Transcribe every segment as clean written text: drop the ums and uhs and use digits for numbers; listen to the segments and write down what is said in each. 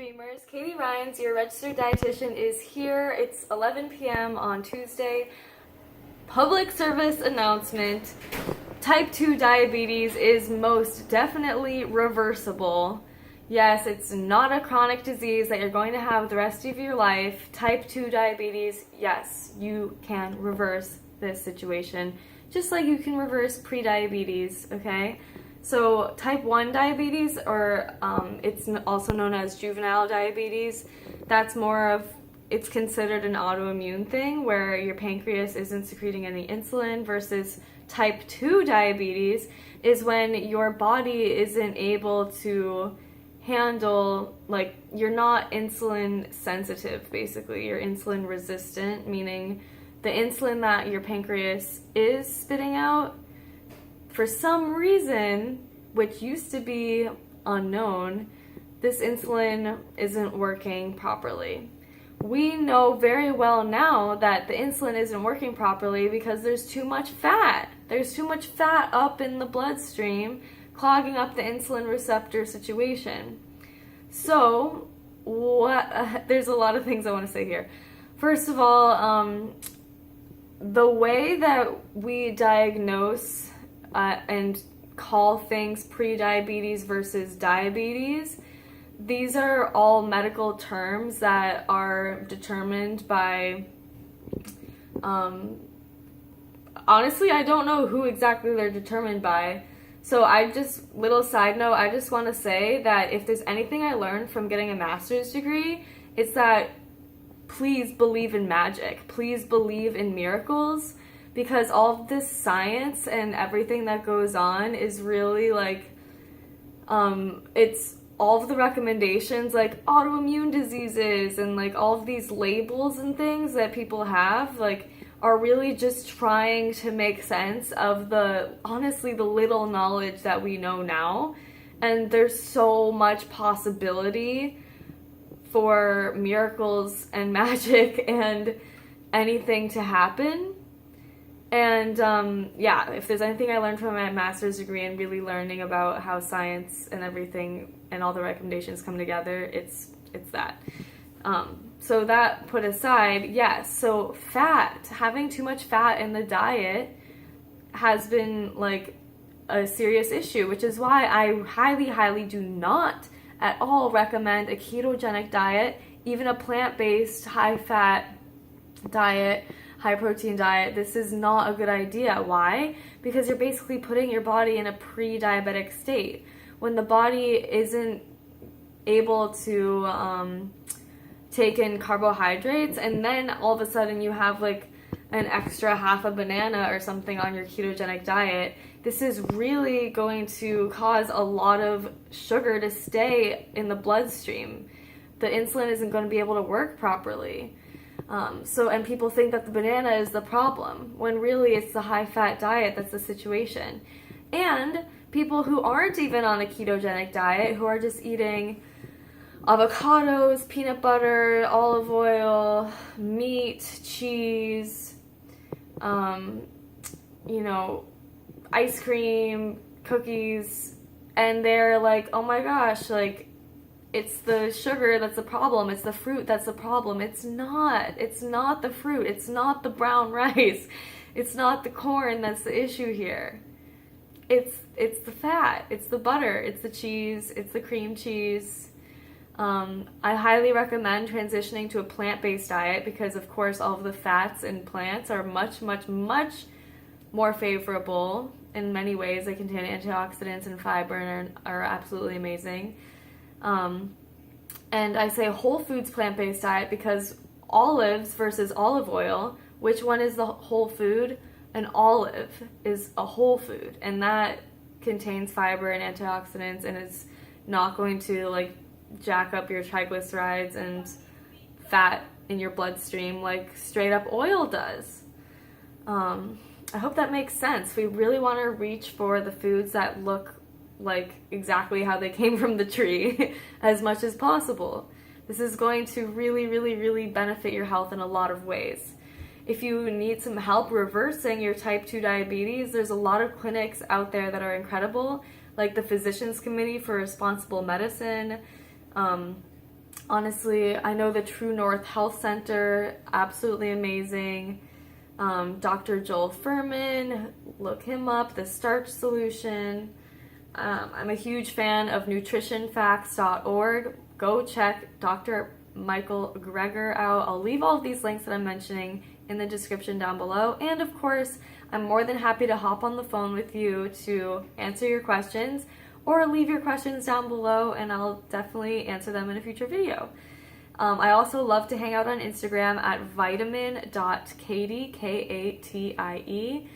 Dreamers. Katie Ryans, your registered dietitian, is here. It's 11 p.m. on Tuesday. Public service announcement. Type 2 diabetes is most definitely reversible. Yes, it's not a chronic disease that you're going to have the rest of your life. Type 2 diabetes, yes, you can reverse this situation, just like you can reverse prediabetes, okay? So type 1 diabetes, or it's also known as juvenile diabetes, that's more of, it's considered an autoimmune thing where your pancreas isn't secreting any insulin, versus type 2 diabetes is when your body isn't able to handle, like, you're not insulin sensitive, basically. You're insulin resistant, meaning the insulin that your pancreas is spitting out, for some reason, which used to be unknown, this insulin isn't working properly. We know very well now that the insulin isn't working properly because there's too much fat. There's too much fat up in the bloodstream, clogging up the insulin receptor situation. So, there's a lot of things I want to say here. First of all, the way that we diagnose and call things prediabetes versus diabetes, these are all medical terms that are determined by, honestly, I don't know who exactly they're determined by. So little side note, I just want to say that if there's anything I learned from getting a master's degree, it's that please believe in magic. Please believe in miracles. Because all of this science and everything that goes on is really like, it's all of the recommendations, like autoimmune diseases and like all of these labels and things that people have, like, are really just trying to make sense of honestly, the little knowledge that we know now. And there's so much possibility for miracles and magic and anything to happen. And yeah, if there's anything I learned from my master's degree and really learning about how science and everything and all the recommendations come together, it's that. So that put aside, yes, so fat, having too much fat in the diet has been like a serious issue, which is why I highly, highly do not at all recommend a ketogenic diet, even a plant-based high-fat diet, high-protein diet. This is not a good idea. Why? Because you're basically putting your body in a pre-diabetic state. When the body isn't able to take in carbohydrates, and then all of a sudden you have like an extra half a banana or something on your ketogenic diet, this is really going to cause a lot of sugar to stay in the bloodstream. The insulin isn't going to be able to work properly. And people think that the banana is the problem, when really it's the high-fat diet that's the situation. And people who aren't even on a ketogenic diet, who are just eating avocados, peanut butter, olive oil, meat, cheese, ice cream, cookies, and they're like, oh my gosh, like, it's the sugar that's the problem, it's the fruit that's the problem. It's not the fruit, it's not the brown rice, it's not the corn that's the issue here. It's the fat, it's the butter, it's the cheese, it's the cream cheese. I highly recommend transitioning to a plant-based diet because, of course, all of the fats in plants are much, much, much more favorable in many ways. They contain antioxidants and fiber and are absolutely amazing. And I say whole foods plant-based diet because olives versus olive oil, which one is the whole food? An olive is a whole food, and that contains fiber and antioxidants and is not going to like jack up your triglycerides and fat in your bloodstream like straight up oil does. I hope that makes sense. We really want to reach for the foods that look like exactly how they came from the tree as much as possible. This is going to really, really, really benefit your health in a lot of ways. If you need some help reversing your type 2 diabetes, there's a lot of clinics out there that are incredible, like the Physicians Committee for Responsible Medicine, Honestly, I know the True North Health Center, absolutely amazing. Dr. Joel Furman, look him up, the Starch Solution. I'm a huge fan of nutritionfacts.org. Go check Dr. Michael Greger out. I'll leave all of these links that I'm mentioning in the description down below. And of course, I'm more than happy to hop on the phone with you to answer your questions, or leave your questions down below and I'll definitely answer them in a future video. I also love to hang out on Instagram at vitamin.katie, Katie.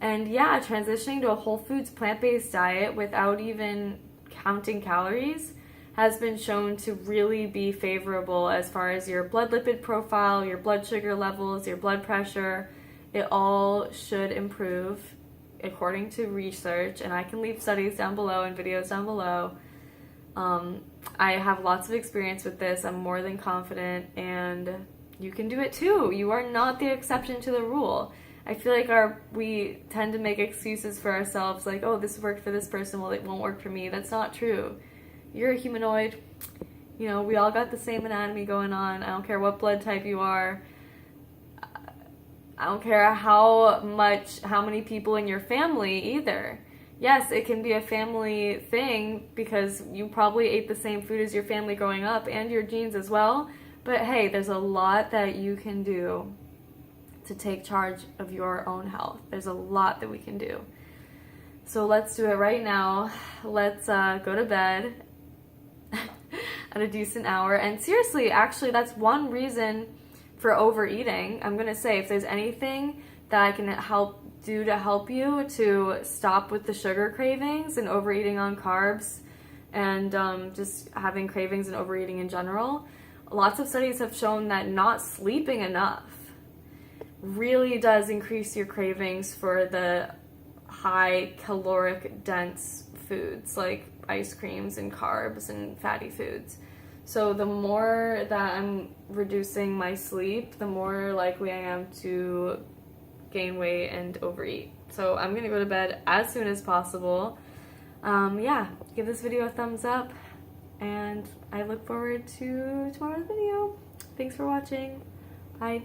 And yeah, transitioning to a whole foods plant-based diet without even counting calories has been shown to really be favorable as far as your blood lipid profile, your blood sugar levels, your blood pressure. It all should improve according to research, and I can leave studies down below and videos down below. I have lots of experience with this. I'm more than confident, and you can do it too. You are not the exception to the rule. I feel like we tend to make excuses for ourselves, like, oh, this worked for this person, well, it won't work for me. That's not true. You're a humanoid. You know, we all got the same anatomy going on. I don't care what blood type you are. I don't care how many people in your family either. Yes, it can be a family thing because you probably ate the same food as your family growing up and your genes as well. But hey, there's a lot that you can do to take charge of your own health. There's a lot that we can do. So let's do it right now. Let's go to bed at a decent hour. And seriously, actually, that's one reason for overeating. I'm gonna say, if there's anything that I can do to help you to stop with the sugar cravings and overeating on carbs and just having cravings and overeating in general, lots of studies have shown that not sleeping enough really does increase your cravings for the high caloric dense foods like ice creams and carbs and fatty foods. So the more that I'm reducing my sleep, the more likely I am to gain weight and overeat. So I'm gonna go to bed as soon as possible. Yeah, give this video a thumbs up, and I look forward to tomorrow's video. Thanks for watching. Bye.